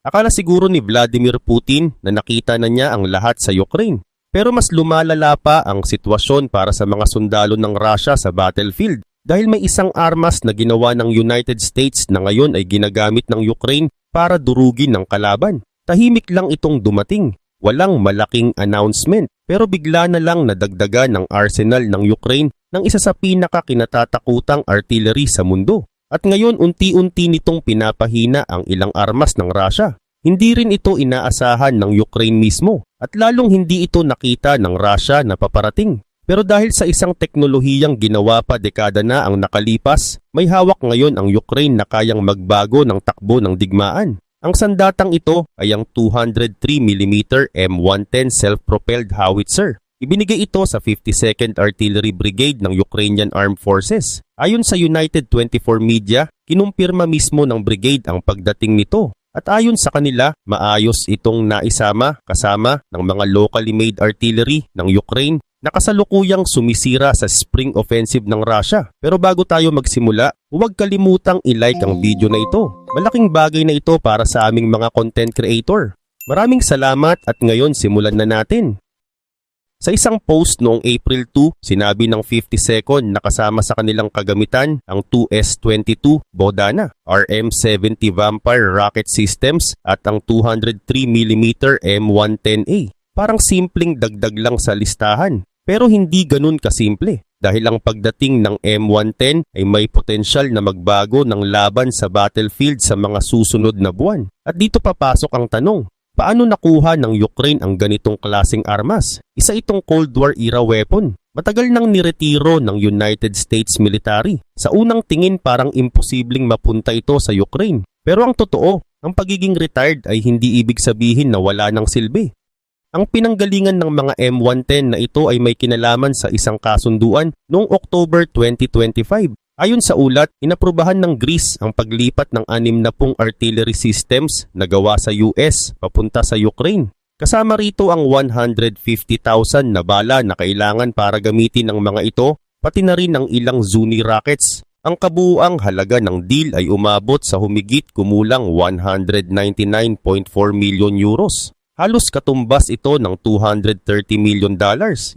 Akala siguro ni Vladimir Putin na nakita na niya ang lahat sa Ukraine. Pero mas lumalala pa ang sitwasyon para sa mga sundalo ng Russia sa battlefield dahil may isang armas na ginawa ng United States na ngayon ay ginagamit ng Ukraine para durugin ng kalaban. Tahimik lang itong dumating. Walang malaking announcement pero bigla na lang nadagdagan ng arsenal ng Ukraine ng isa sa pinaka-kinatatakutang artillery sa mundo. At ngayon unti-unti nitong pinapahina ang ilang armas ng Russia. Hindi rin ito inaasahan ng Ukraine mismo at lalong hindi ito nakita ng Russia na paparating. Pero dahil sa isang teknolohiyang ginawa pa dekada na ang nakalipas, may hawak ngayon ang Ukraine na kayang magbago ng takbo ng digmaan. Ang sandatang ito ay ang 203mm M110 self-propelled howitzer. Ibinigay ito sa 52nd Artillery Brigade ng Ukrainian Armed Forces. Ayon sa United 24 Media, kinumpirma mismo ng brigade ang pagdating nito. At ayon sa kanila, maayos itong naisama kasama ng mga locally made artillery ng Ukraine na kasalukuyang sumisira sa spring offensive ng Russia. Pero bago tayo magsimula, huwag kalimutang i-like ang video na ito. Malaking bagay na ito para sa aming mga content creator. Maraming salamat at ngayon simulan na natin. Sa isang post noong April 2, sinabi ng 52nd na kasama sa kanilang kagamitan ang 2S-22 Bodana, RM-70 Vampire rocket systems at ang 203mm M110A. Parang simpleng dagdag lang sa listahan, pero hindi ganun kasimple dahil ang pagdating ng M110 ay may potensyal na magbago ng laban sa battlefield sa mga susunod na buwan. At dito papasok ang tanong. Paano nakuha ng Ukraine ang ganitong klaseng armas? Isa itong Cold War era weapon. Matagal nang niretiro ng United States military. Sa unang tingin parang imposibleng mapunta ito sa Ukraine. Pero ang totoo, ang pagiging retired ay hindi ibig sabihin na wala ng silbi. Ang pinanggalingan ng mga M110 na ito ay may kinalaman sa isang kasunduan noong October 2025. Ayon sa ulat, inaprubahan ng Greece ang paglipat ng 60 artillery systems na gawa sa US papunta sa Ukraine. Kasama rito ang 150,000 na bala na kailangan para gamitin ng mga ito, pati na rin ang ilang Zuni rockets. Ang kabuuang halaga ng deal ay umabot sa humigit kumulang 199.4 million euros. Halos katumbas ito ng $230 million.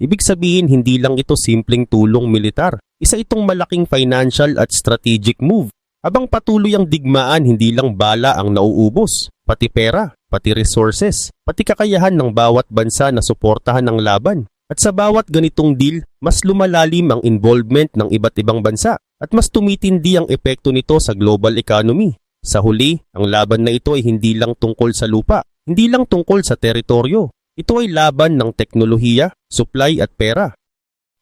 Ibig sabihin hindi lang ito simpleng tulong militar. Isa itong malaking financial at strategic move. Habang patuloy ang digmaan, hindi lang bala ang nauubos, pati pera, pati resources, pati kakayahan ng bawat bansa na suportahan ang laban. At sa bawat ganitong deal, mas lumalalim ang involvement ng iba't ibang bansa at mas tumitindi ang epekto nito sa global economy. Sa huli, ang laban na ito ay hindi lang tungkol sa lupa, hindi lang tungkol sa teritoryo. Ito ay laban ng teknolohiya, supply at pera.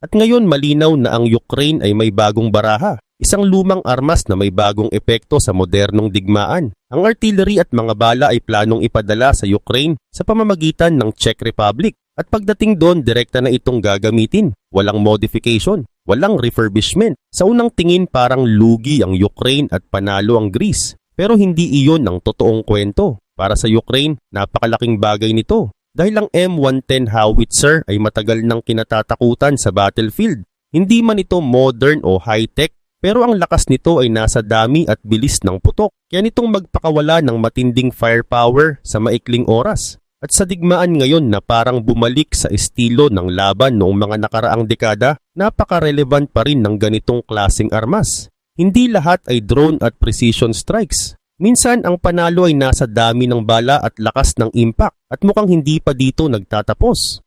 At ngayon malinaw na ang Ukraine ay may bagong baraha, isang lumang armas na may bagong epekto sa modernong digmaan. Ang artillery at mga bala ay planong ipadala sa Ukraine sa pamamagitan ng Czech Republic. At pagdating doon, direkta na itong gagamitin. Walang modification, walang refurbishment. Sa unang tingin parang lugi ang Ukraine at panalo ang Greece. Pero hindi iyon ang totoong kwento. Para sa Ukraine, napakalaking bagay nito. Dahil ang M110 howitzer ay matagal nang kinatatakutan sa battlefield. Hindi man ito modern o high-tech, pero ang lakas nito ay nasa dami at bilis ng putok. Kaya nitong magpakawala ng matinding firepower sa maikling oras. At sa digmaan ngayon na parang bumalik sa estilo ng laban noong mga nakaraang dekada, napaka-relevant pa rin ng ganitong klaseng armas. Hindi lahat ay drone at precision strikes. Minsan ang panalo ay nasa dami ng bala at lakas ng impact at mukhang hindi pa dito nagtatapos.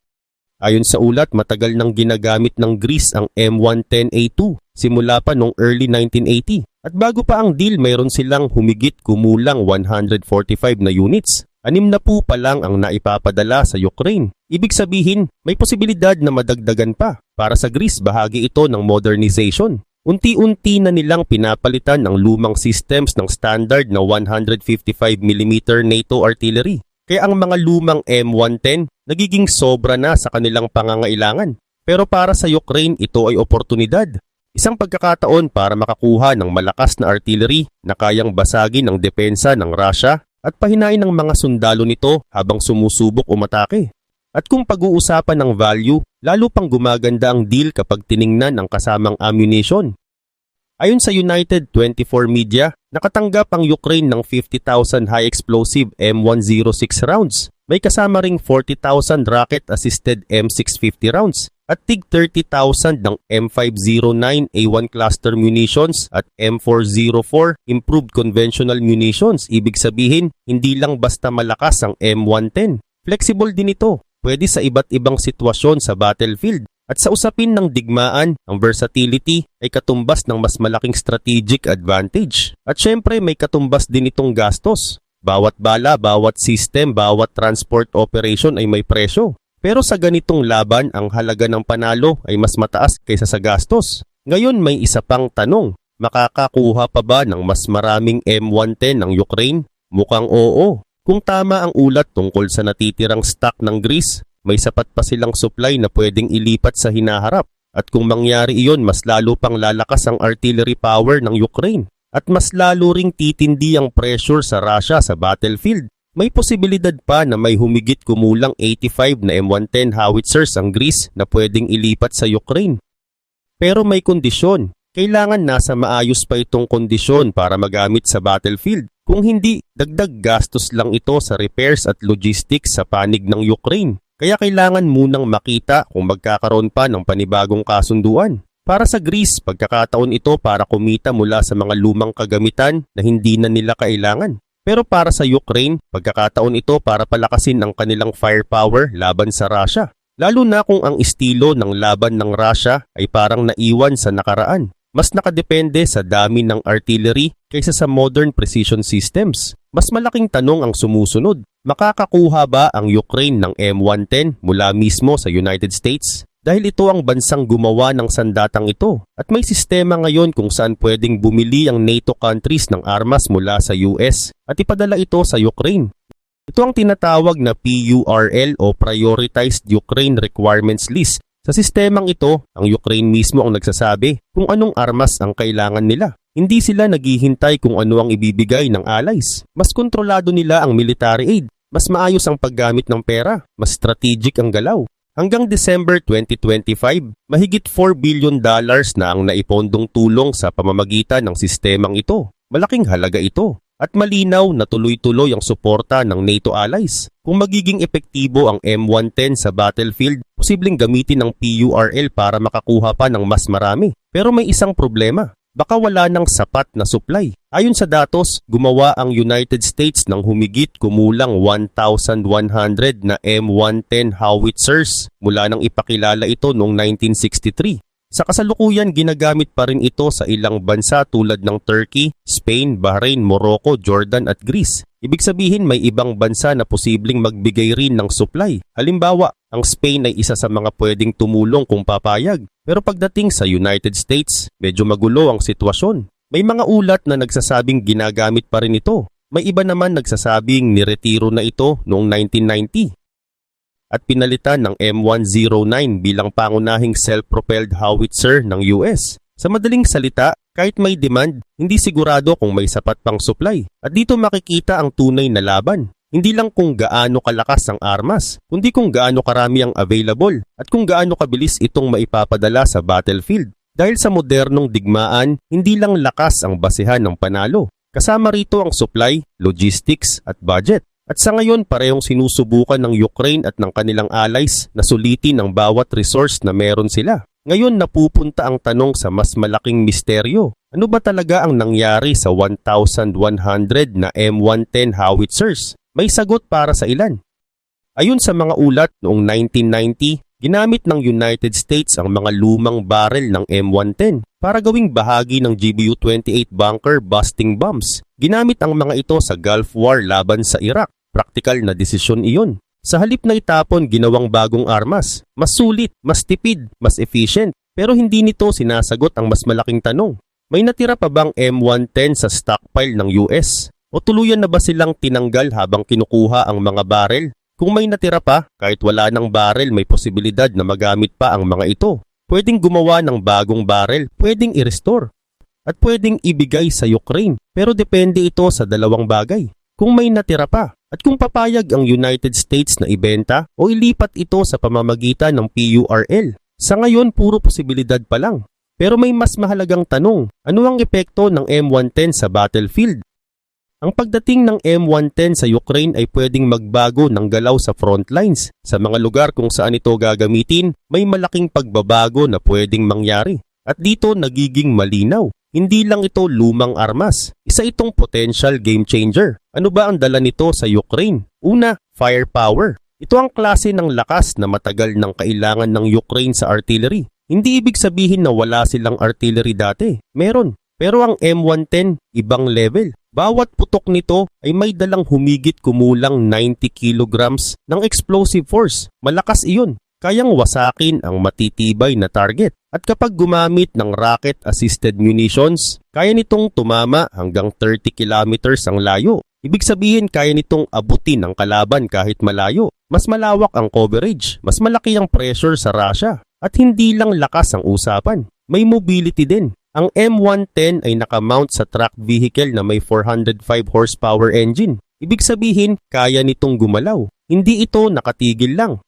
Ayon sa ulat, matagal nang ginagamit ng Greece ang M110A2 simula pa noong early 1980. At bago pa ang deal, mayroon silang humigit kumulang 145 na units. 60 pa lang ang naipapadala sa Ukraine. Ibig sabihin, may posibilidad na madagdagan pa. Para sa Greece, bahagi ito ng modernization. Unti-unti na nilang pinapalitan ang lumang systems ng standard na 155mm NATO artillery. Kaya ang mga lumang M110 nagiging sobra na sa kanilang pangangailangan. Pero para sa Ukraine, ito ay oportunidad. Isang pagkakataon para makakuha ng malakas na artillery na kayang basagin ang depensa ng Russia at pahinain ng mga sundalo nito habang sumusubok umatake. At kung pag-uusapan ng value, lalo pang gumaganda ang deal kapag tiningnan ang kasamang ammunition. Ayon sa United 24 Media, nakatanggap ang Ukraine ng 50,000 high-explosive M106 rounds. May kasama ring 40,000 rocket-assisted M650 rounds at tig 30,000 ng M509A1 cluster munitions at M404 improved conventional munitions. Ibig sabihin, hindi lang basta malakas ang M110. Flexible din ito, pwede sa iba't ibang sitwasyon sa battlefield. At sa usapin ng digmaan, ang versatility ay katumbas ng mas malaking strategic advantage. At syempre may katumbas din itong gastos. Bawat bala, bawat system, bawat transport operation ay may presyo. Pero sa ganitong laban, ang halaga ng panalo ay mas mataas kaysa sa gastos. Ngayon may isa pang tanong, makakakuha pa ba ng mas maraming M110 ang Ukraine? Mukhang oo. Kung tama ang ulat tungkol sa natitirang stock ng Greece, may sapat pa silang supply na pwedeng ilipat sa hinaharap. At kung mangyari iyon, mas lalo pang lalakas ang artillery power ng Ukraine. At mas lalo ring titindi ang pressure sa Russia sa battlefield. May posibilidad pa na may humigit kumulang 85 na M110 howitzers ang Greece na pwedeng ilipat sa Ukraine. Pero may kondisyon. Kailangan nasa maayos pa itong kondisyon para magamit sa battlefield. Kung hindi, dagdag gastos lang ito sa repairs at logistics sa panig ng Ukraine. Kaya kailangan munang makita kung magkakaroon pa ng panibagong kasunduan. Para sa Greece, pagkakataon ito para kumita mula sa mga lumang kagamitan na hindi na nila kailangan. Pero para sa Ukraine, pagkakataon ito para palakasin ang kanilang firepower laban sa Russia. Lalo na kung ang estilo ng laban ng Russia ay parang naiwan sa nakaraan. Mas nakadepende sa dami ng artillery kaysa sa modern precision systems. Mas malaking tanong ang sumusunod. Makakakuha ba ang Ukraine ng M110 mula mismo sa United States? Dahil ito ang bansang gumawa ng sandatang ito at may sistema ngayon kung saan pwedeng bumili ang NATO countries ng armas mula sa US at ipadala ito sa Ukraine. Ito ang tinatawag na PURL o Prioritized Ukraine Requirements List. Sa sistemang ito, ang Ukraine mismo ang nagsasabi kung anong armas ang kailangan nila. Hindi sila naghihintay kung ano ang ibibigay ng allies. Mas kontrolado nila ang military aid. Mas maayos ang paggamit ng pera. Mas strategic ang galaw. Hanggang December 2025, mahigit $4 billion na ang naipondong tulong sa pamamagitan ng sistemang ito. Malaking halaga ito. At malinaw na tuloy-tuloy ang suporta ng NATO allies. Kung magiging epektibo ang M110 sa battlefield, posibleng gamitin ang PURL para makakuha pa ng mas marami. Pero may isang problema. Baka wala ng sapat na supply. Ayon sa datos, gumawa ang United States ng humigit kumulang 1,100 na M110 howitzers mula nang ipakilala ito noong 1963. Sa kasalukuyan, ginagamit pa rin ito sa ilang bansa tulad ng Turkey, Spain, Bahrain, Morocco, Jordan at Greece. Ibig sabihin may ibang bansa na posibleng magbigay rin ng supply. Halimbawa, ang Spain ay isa sa mga pwedeng tumulong kung papayag. Pero pagdating sa United States, medyo magulo ang sitwasyon. May mga ulat na nagsasabing ginagamit pa rin ito. May iba naman nagsasabing niretiro na ito noong 1990. At pinalitan ng M109 bilang pangunahing self-propelled howitzer ng US. Sa madaling salita, kahit may demand, hindi sigurado kung may sapat pang supply. At dito makikita ang tunay na laban. Hindi lang kung gaano kalakas ang armas, kundi kung gaano karami ang available at kung gaano kabilis itong maipapadala sa battlefield. Dahil sa modernong digmaan, hindi lang lakas ang basehan ng panalo. Kasama rito ang supply, logistics at budget. At sa ngayon, parehong sinusubukan ng Ukraine at ng kanilang allies na sulitin ang bawat resource na meron sila. Ngayon napupunta ang tanong sa mas malaking misteryo. Ano ba talaga ang nangyari sa 1,100 na M110 howitzers? May sagot para sa ilan. Ayon sa mga ulat noong 1990, ginamit ng United States ang mga lumang barrel ng M110 para gawing bahagi ng GBU-28 bunker busting bombs. Ginamit ang mga ito sa Gulf War laban sa Iraq. Praktikal na desisyon iyon. Sa halip na itapon ginawang bagong armas, mas sulit, mas tipid, mas efficient. Pero hindi nito sinasagot ang mas malaking tanong. May natira pa bang M110 sa stockpile ng US? O tuluyan na ba silang tinanggal habang kinukuha ang mga barrel? Kung may natira pa, kahit wala ng barrel may posibilidad na magamit pa ang mga ito. Pwedeng gumawa ng bagong barrel, pwedeng i-restore. At pwedeng ibigay sa Ukraine. Pero depende ito sa dalawang bagay. Kung may natira pa, at kung papayag ang United States na ibenta o ilipat ito sa pamamagitan ng PURL. Sa ngayon, puro posibilidad pa lang. Pero may mas mahalagang tanong, ano ang epekto ng M110 sa battlefield? Ang pagdating ng M110 sa Ukraine ay pwedeng magbago ng galaw sa front lines. Sa mga lugar kung saan ito gagamitin, may malaking pagbabago na pwedeng mangyari. At dito nagiging malinaw. Hindi lang ito lumang armas. Isa itong potential game changer. Ano ba ang dala nito sa Ukraine? Una, firepower. Ito ang klase ng lakas na matagal nang kailangan ng Ukraine sa artillery. Hindi ibig sabihin na wala silang artillery dati. Meron. Pero ang M110, ibang level. Bawat putok nito ay may dalang humigit kumulang 90 kilograms ng explosive force. Malakas iyon. Kayang wasakin ang matitibay na target. At kapag gumamit ng rocket-assisted munitions, kaya nitong tumama hanggang 30 kilometers ang layo. Ibig sabihin kaya nitong abutin ang kalaban kahit malayo. Mas malawak ang coverage, mas malaki ang pressure sa Russia. At hindi lang lakas ang usapan, may mobility din. Ang M110 ay nakamount sa track vehicle na may 405 horsepower engine. Ibig sabihin, kaya nitong gumalaw. Hindi ito nakatigil lang.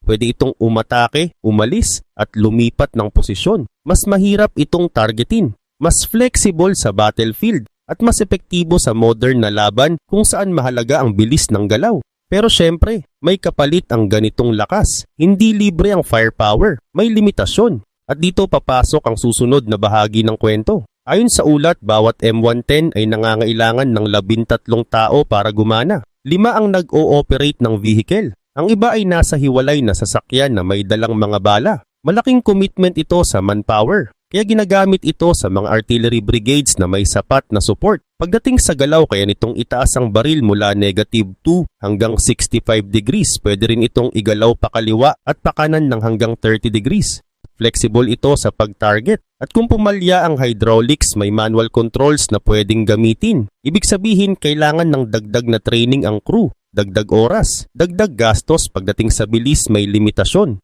Pwede itong umatake, umalis, at lumipat ng posisyon. Mas mahirap itong targetin. Mas flexible sa battlefield at mas epektibo sa modern na laban kung saan mahalaga ang bilis ng galaw. Pero syempre, may kapalit ang ganitong lakas. Hindi libre ang firepower. May limitasyon. At dito papasok ang susunod na bahagi ng kwento. Ayon sa ulat, bawat M110 ay nangangailangan ng 13 tao para gumana. 5 ang nag-ooperate ng vehicle. Ang iba ay nasa hiwalay na sasakyan na may dalang mga bala. Malaking commitment ito sa manpower. Kaya ginagamit ito sa mga artillery brigades na may sapat na support. Pagdating sa galaw, kaya nitong itaas ang baril mula -2 hanggang 65 degrees. Pwede rin itong igalaw pakaliwa at pakanan ng hanggang 30 degrees. Flexible ito sa pag-target. At kung pumalya ang hydraulics, may manual controls na pwedeng gamitin. Ibig sabihin, kailangan ng dagdag na training ang crew, dagdag oras, dagdag gastos pagdating sa bilis may limitasyon.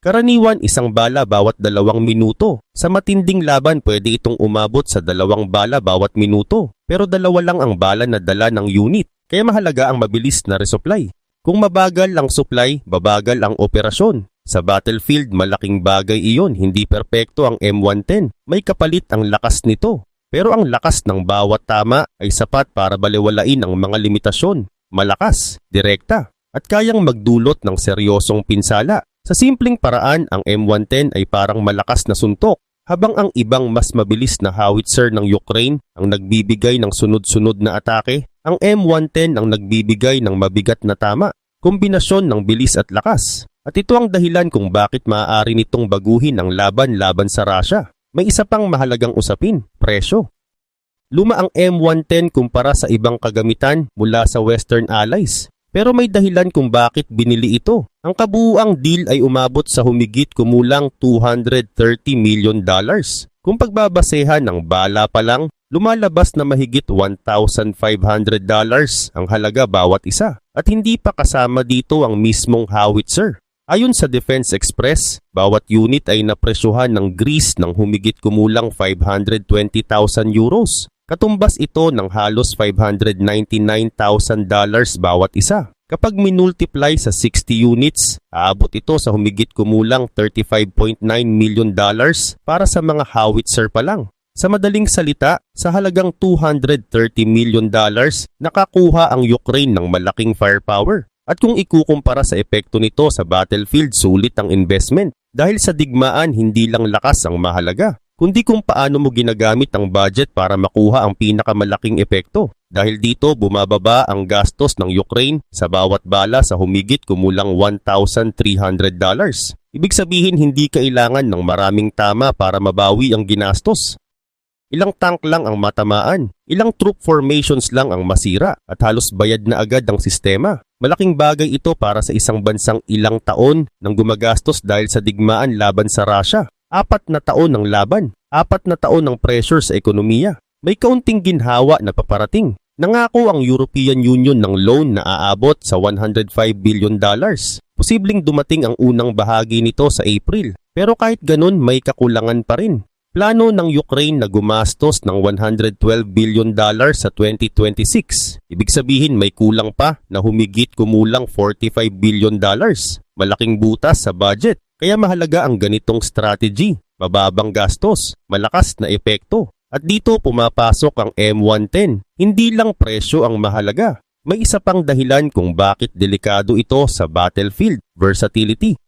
Karaniwan, isang bala bawat 2 minuto. Sa matinding laban, pwede itong umabot sa 2 bala bawat minuto. Pero 2 lang ang bala na dala ng unit. Kaya mahalaga ang mabilis na resupply. Kung mabagal ang supply, babagal ang operasyon. Sa battlefield, malaking bagay iyon, hindi perpekto ang M110. May kapalit ang lakas nito. Pero ang lakas ng bawat tama ay sapat para balewalain ang mga limitasyon. Malakas, direkta, at kayang magdulot ng seryosong pinsala. Sa simpleng paraan, ang M110 ay parang malakas na suntok, habang ang ibang mas mabilis na howitzer ng Ukraine ang nagbibigay ng sunod-sunod na atake. Ang M110 ang nagbibigay ng mabigat na tama, kombinasyon ng bilis at lakas. At ito ang dahilan kung bakit maaari nitong baguhin ang laban sa Russia. May isa pang mahalagang usapin, presyo. Luma ang M110 kumpara sa ibang kagamitan mula sa Western Allies. Pero may dahilan kung bakit binili ito. Ang kabuuang deal ay umabot sa humigit kumulang $230 million. Kung pagbabasehan ng bala pa lang, lumalabas na mahigit $1,500 ang halaga bawat isa. At hindi pa kasama dito ang mismong howitzer. Ayon sa Defense Express, bawat unit ay napresyuhan ng Greece ng humigit kumulang €520,000. Katumbas ito ng halos $599,000 bawat isa. Kapag minultiply sa 60 units, aabot ito sa humigit kumulang $35.9 million para sa mga howitzer pa lang. Sa madaling salita, sa halagang $230 million, nakakuha ang Ukraine ng malaking firepower. At kung ikukumpara sa epekto nito sa battlefield, sulit ang investment. Dahil sa digmaan, hindi lang lakas ang mahalaga, kundi kung paano mo ginagamit ang budget para makuha ang pinakamalaking epekto. Dahil dito, bumababa ang gastos ng Ukraine sa bawat bala sa humigit kumulang $1,300. Ibig sabihin, hindi kailangan ng maraming tama para mabawi ang ginastos. Ilang tank lang ang matamaan, ilang troop formations lang ang masira at halos bayad na agad ang sistema. Malaking bagay ito para sa isang bansang ilang taon nang gumagastos dahil sa digmaan laban sa Russia. 4 na taon ng laban, 4 na taon ng pressure sa ekonomiya. May kaunting ginhawa na paparating. Nangako ang European Union ng loan na aabot sa $105 billion. Posibleng dumating ang unang bahagi nito sa April. Pero kahit ganun, may kakulangan pa rin. Plano ng Ukraine na gumastos ng $112 billion sa 2026. Ibig sabihin may kulang pa na humigit kumulang $45 billion. Malaking butas sa budget. Kaya mahalaga ang ganitong strategy. mababang gastos, malakas na epekto. At dito pumapasok ang M110. Hindi lang presyo ang mahalaga. May isa pang dahilan kung bakit delikado ito sa battlefield, versatility.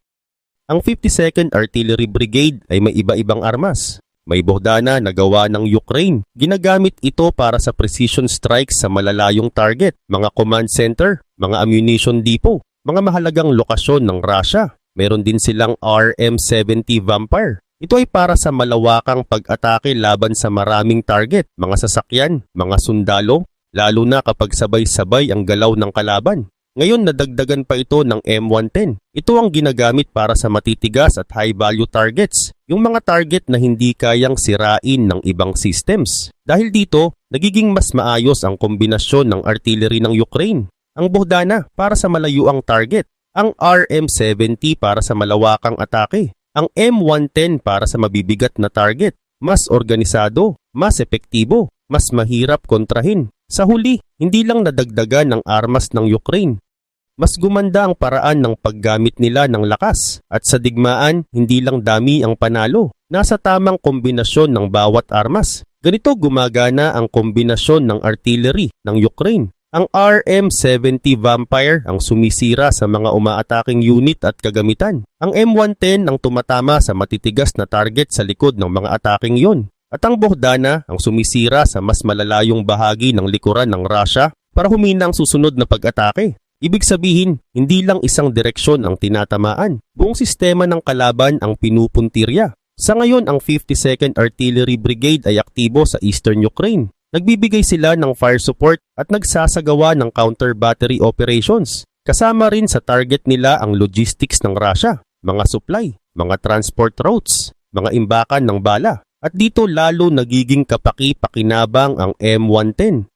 Ang 52nd Artillery Brigade ay may iba-ibang armas. May Bohdana na gawa ng Ukraine. Ginagamit ito para sa precision strikes sa malalayong target, mga command center, mga ammunition depot, mga mahalagang lokasyon ng Russia. Meron din silang RM-70 Vampire. Ito ay para sa malawakang pag-atake laban sa maraming target, mga sasakyan, mga sundalo, lalo na kapag sabay-sabay ang galaw ng kalaban. Ngayon nadagdagan pa ito ng M110. Ito ang ginagamit para sa matitigas at high-value targets, yung mga target na hindi kayang sirain ng ibang systems. Dahil dito, nagiging mas maayos ang kombinasyon ng artillery ng Ukraine. Ang Bohdana para sa malayuang target, ang RM-70 para sa malawakang atake, ang M110 para sa mabibigat na target, mas organisado, mas epektibo, mas mahirap kontrahin. Sa huli, hindi lang nadagdagan ng armas ng Ukraine. Mas gumanda ang paraan ng paggamit nila ng lakas at sa digmaan, hindi lang dami ang panalo. Nasa tamang kombinasyon ng bawat armas. Ganito gumagana ang kombinasyon ng artillery ng Ukraine. Ang RM-70 Vampire ang sumisira sa mga umaataking unit at kagamitan. Ang M110 ang tumatama sa matitigas na target sa likod ng mga ataking yon. At ang Bohdana ang sumisira sa mas malalayong bahagi ng likuran ng Russia para humina ang susunod na pag-atake. Ibig sabihin, hindi lang isang direksyon ang tinatamaan. Buong sistema ng kalaban ang pinupuntirya. Sa ngayon, ang 52nd Artillery Brigade ay aktibo sa Eastern Ukraine. Nagbibigay sila ng fire support at nagsasagawa ng counter-battery operations. Kasama rin sa target nila ang logistics ng Russia, mga supply, mga transport routes, mga imbakan ng bala. At dito lalo nagiging kapaki-pakinabang ang M110.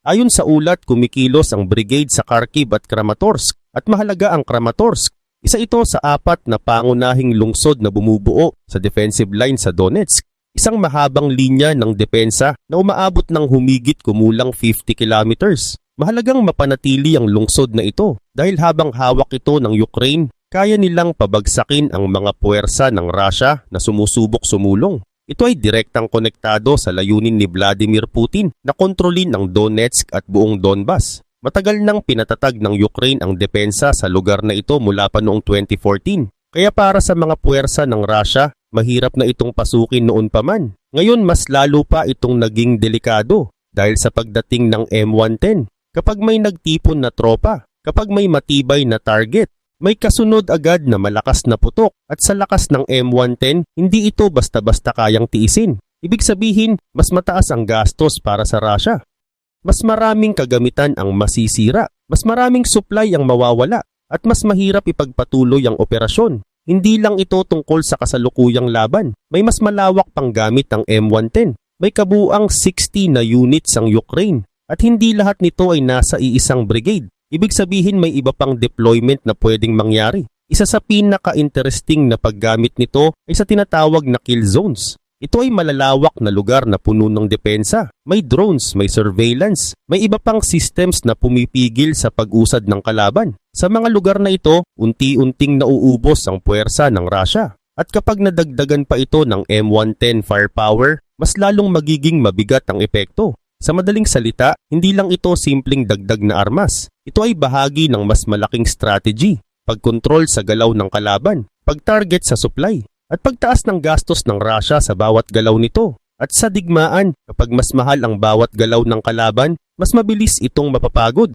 Ayon sa ulat, kumikilos ang brigade sa Kharkiv at Kramatorsk at mahalaga ang Kramatorsk. Isa ito sa 4 na pangunahing lungsod na bumubuo sa defensive line sa Donetsk. Isang mahabang linya ng depensa na umaabot ng humigit kumulang 50 kilometers. Mahalagang mapanatili ang lungsod na ito dahil habang hawak ito ng Ukraine, kaya nilang pabagsakin ang mga puwersa ng Russia na sumusubok sumulong. Ito ay direktang konektado sa layunin ni Vladimir Putin na kontrolin ang Donetsk at buong Donbas. Matagal nang pinatatag ng Ukraine ang depensa sa lugar na ito mula pa noong 2014. Kaya para sa mga puwersa ng Russia, mahirap na itong pasukin noon pa man. Ngayon mas lalo pa itong naging delikado dahil sa pagdating ng M110. Kapag may nagtipon na tropa, kapag may matibay na target, may kasunod agad na malakas na putok at sa lakas ng M110, hindi ito basta-basta kayang tiisin. Ibig sabihin, mas mataas ang gastos para sa Russia. Mas maraming kagamitan ang masisira, mas maraming supply ang mawawala, at mas mahirap ipagpatuloy ang operasyon. Hindi lang ito tungkol sa kasalukuyang laban. May mas malawak pang gamit ang M110. May kabuuang 60 na units ang Ukraine at hindi lahat nito ay nasa iisang brigade. Ibig sabihin may iba pang deployment na pwedeng mangyari. Isa sa pinaka-interesting na paggamit nito ay sa tinatawag na kill zones. Ito ay malalawak na lugar na puno ng depensa. May drones, may surveillance, may iba pang systems na pumipigil sa pag-usad ng kalaban. Sa mga lugar na ito, unti-unting nauubos ang puwersa ng Russia. At kapag nadagdagan pa ito ng M110 firepower, mas lalong magiging mabigat ang epekto. Sa madaling salita, hindi lang ito simpleng dagdag na armas. Ito ay bahagi ng mas malaking strategy, pagkontrol sa galaw ng kalaban, pag-target sa supply, at pagtaas ng gastos ng Russia sa bawat galaw nito. At sa digmaan, kapag mas mahal ang bawat galaw ng kalaban, mas mabilis itong mapapagod.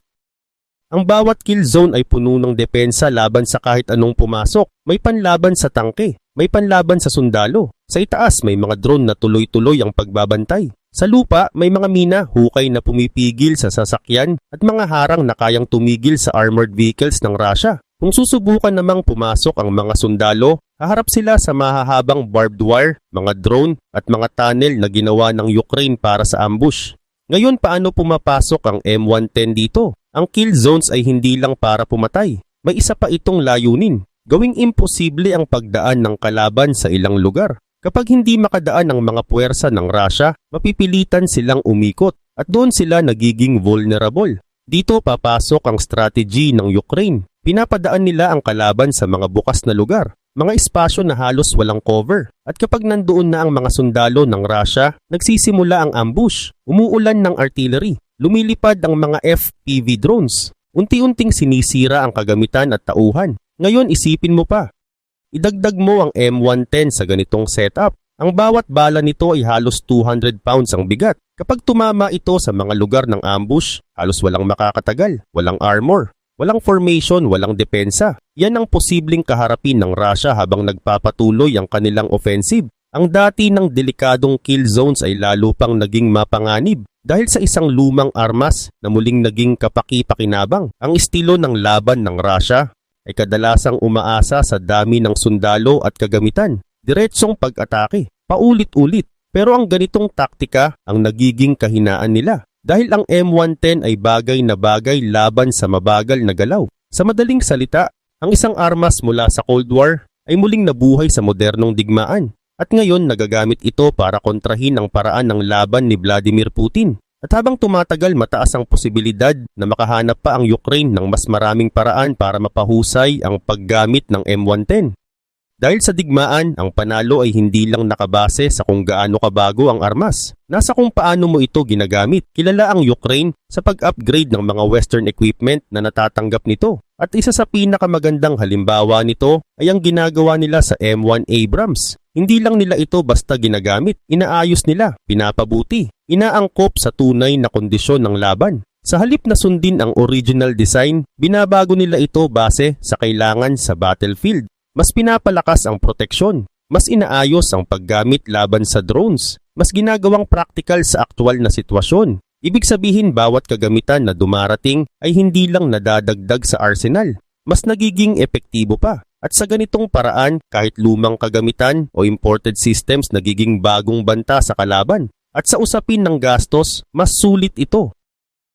Ang bawat kill zone ay puno ng depensa laban sa kahit anong pumasok. May panlaban sa tangke, may panlaban sa sundalo. Sa itaas may mga drone na tuloy-tuloy ang pagbabantay. Sa lupa may mga mina, hukay na pumipigil sa sasakyan at mga harang na kayang tumigil sa armored vehicles ng Russia. Kung susubukan namang pumasok ang mga sundalo, haharap sila sa mahahabang barbed wire, mga drone at mga tunnel na ginawa ng Ukraine para sa ambush. Ngayon paano pumapasok ang M110 dito? Ang kill zones ay hindi lang para pumatay. May isa pa itong layunin. Gawing imposible ang pagdaan ng kalaban sa ilang lugar. Kapag hindi makadaan ang mga puwersa ng Russia, mapipilitan silang umikot at doon sila nagiging vulnerable. Dito papasok ang strategy ng Ukraine. Pinapadaan nila ang kalaban sa mga bukas na lugar. mga espasyo na halos walang cover. At kapag nandoon na ang mga sundalo ng Russia, nagsisimula ang ambush, umuulan ng artillery, lumilipad ang mga FPV drones. Unti-unting sinisira ang kagamitan at tauhan. Ngayon isipin mo pa, idagdag mo ang M110 sa ganitong setup. Ang bawat bala nito ay halos 200 pounds ang bigat. Kapag tumama ito sa mga lugar ng ambush, halos walang makakatagal, walang armor, walang formation, walang depensa. Yan ang posibleng kaharapin ng Russia habang nagpapatuloy ang kanilang offensive. Ang dati ng delikadong kill zones ay lalo pang naging mapanganib dahil sa isang lumang armas na muling naging kapaki-pakinabang. Ang estilo ng laban ng Russia ay kadalasang umaasa sa dami ng sundalo at kagamitan. Diretsong pag-atake, paulit-ulit. Pero ang ganitong taktika ang nagiging kahinaan nila dahil ang M110 ay bagay na bagay laban sa mabagal na galaw. Sa madaling salita, ang isang armas mula sa Cold War ay muling nabuhay sa modernong digmaan at ngayon nagagamit ito para kontrahin ang paraan ng laban ni Vladimir Putin. At habang tumatagal, mataas ang posibilidad na makahanap pa ang Ukraine ng mas maraming paraan para mapahusay ang paggamit ng M110. Dahil sa digmaan, ang panalo ay hindi lang nakabase sa kung gaano kabago ang armas. Nasa kung paano mo ito ginagamit. Kilala ang Ukraine sa pag-upgrade ng mga Western equipment na natatanggap nito. At isa sa pinakamagandang halimbawa nito ay ang ginagawa nila sa M1 Abrams. Hindi lang nila ito basta ginagamit, inaayos nila, pinapabuti, inaangkop sa tunay na kondisyon ng laban. Sa halip na sundin ang original design, binabago nila ito base sa kailangan sa battlefield. Mas pinapalakas ang proteksyon, mas inaayos ang paggamit laban sa drones, mas ginagawang praktikal sa aktwal na sitwasyon. Ibig sabihin bawat kagamitan na dumarating ay hindi lang nadadagdag sa arsenal, mas nagiging epektibo pa. At sa ganitong paraan, kahit lumang kagamitan o imported systems nagiging bagong banta sa kalaban. At sa usapin ng gastos, mas sulit ito.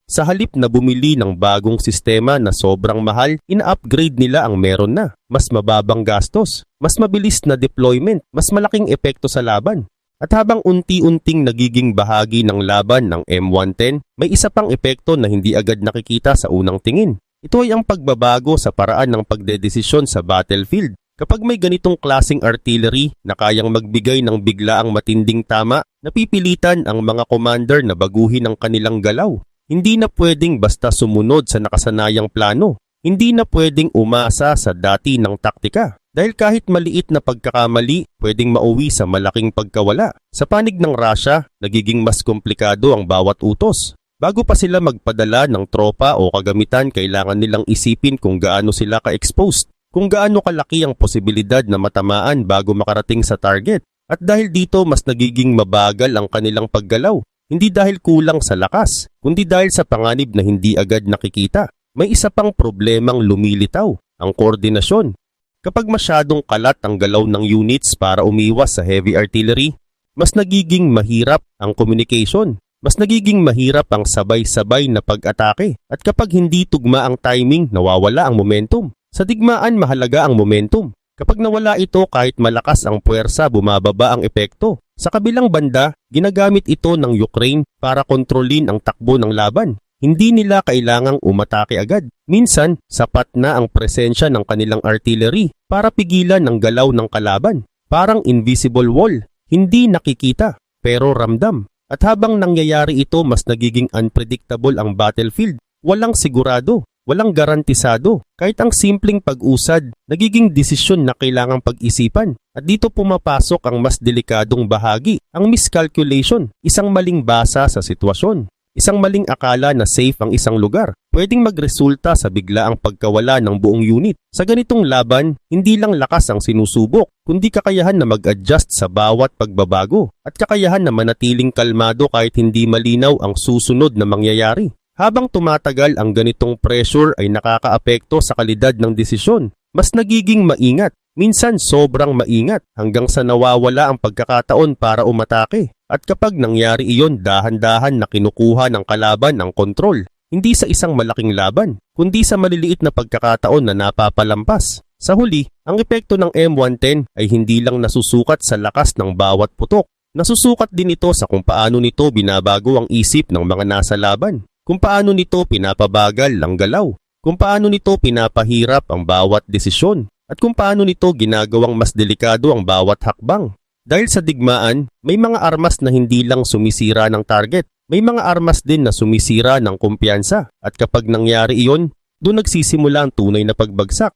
Sa halip na bumili ng bagong sistema na sobrang mahal, ina-upgrade nila ang meron na. Mas mababang gastos, mas mabilis na deployment, mas malaking epekto sa laban. At habang unti-unting nagiging bahagi ng laban ng M110, may isa pang epekto na hindi agad nakikita sa unang tingin. Ito ay ang pagbabago sa paraan ng pagdedesisyon sa battlefield. Kapag may ganitong klaseng artillery na kayang magbigay ng biglaang matinding tama, napipilitan ang mga commander na baguhin ang kanilang galaw. Hindi na pwedeng basta sumunod sa nakasanayang plano. Hindi na pwedeng umasa sa dati ng taktika. Dahil kahit maliit na pagkakamali, pwedeng mauwi sa malaking pagkawala. Sa panig ng Russia, nagiging mas komplikado ang bawat utos. Bago pa sila magpadala ng tropa o kagamitan, kailangan nilang isipin kung gaano sila ka-exposed, kung gaano kalaki ang posibilidad na matamaan bago makarating sa target. At dahil dito, mas nagiging mabagal ang kanilang paggalaw. Hindi dahil kulang sa lakas, kundi dahil sa panganib na hindi agad nakikita. May isa pang problemang lumilitaw, ang koordinasyon. Kapag masyadong kalat ang galaw ng units para umiwas sa heavy artillery, mas nagiging mahirap ang communication. Mas nagiging mahirap ang sabay-sabay na pag-atake. At kapag hindi tugma ang timing, nawawala ang momentum. Sa digmaan, mahalaga ang momentum. Kapag nawala ito, kahit malakas ang puwersa, bumababa ang epekto. Sa kabilang banda, ginagamit ito ng Ukraine para kontrolin ang takbo ng laban. Hindi nila kailangang umatake agad. Minsan, sapat na ang presensya ng kanilang artillery para pigilan ang galaw ng kalaban. Parang invisible wall, hindi nakikita, pero ramdam. At habang nangyayari ito, mas nagiging unpredictable ang battlefield. Walang sigurado. Walang garantisado. Kahit ang simpleng pag-usad, nagiging desisyon na kailangang pag-isipan. At dito pumapasok ang mas delikadong bahagi, ang miscalculation, isang maling basa sa sitwasyon. Isang maling akala na safe ang isang lugar, pwedeng magresulta sa biglaang pagkawala ng buong unit. Sa ganitong laban, hindi lang lakas ang sinusubok, kundi kakayahan na mag-adjust sa bawat pagbabago at kakayahan na manatiling kalmado kahit hindi malinaw ang susunod na mangyayari. Habang tumatagal, ang ganitong pressure ay nakakaapekto sa kalidad ng desisyon. Mas nagiging maingat, minsan sobrang maingat, hanggang sa nawawala ang pagkakataon para umatake. At kapag nangyari iyon, dahan-dahan na kinukuha ng kalaban ang kontrol. Hindi sa isang malaking laban, kundi sa maliliit na pagkakataon na napapalampas. Sa huli, ang epekto ng M110 ay hindi lang nasusukat sa lakas ng bawat putok. Nasusukat din ito sa kung paano nito binabago ang isip ng mga nasa laban. Kung paano nito pinapabagal ang galaw. Kung paano nito pinapahirap ang bawat desisyon. at kung paano nito ginagawang mas delikado ang bawat hakbang. Dahil sa digmaan, may mga armas na hindi lang sumisira ng target, may mga armas din na sumisira ng kumpiyansa at kapag nangyari iyon, doon nagsisimula ang tunay na pagbagsak.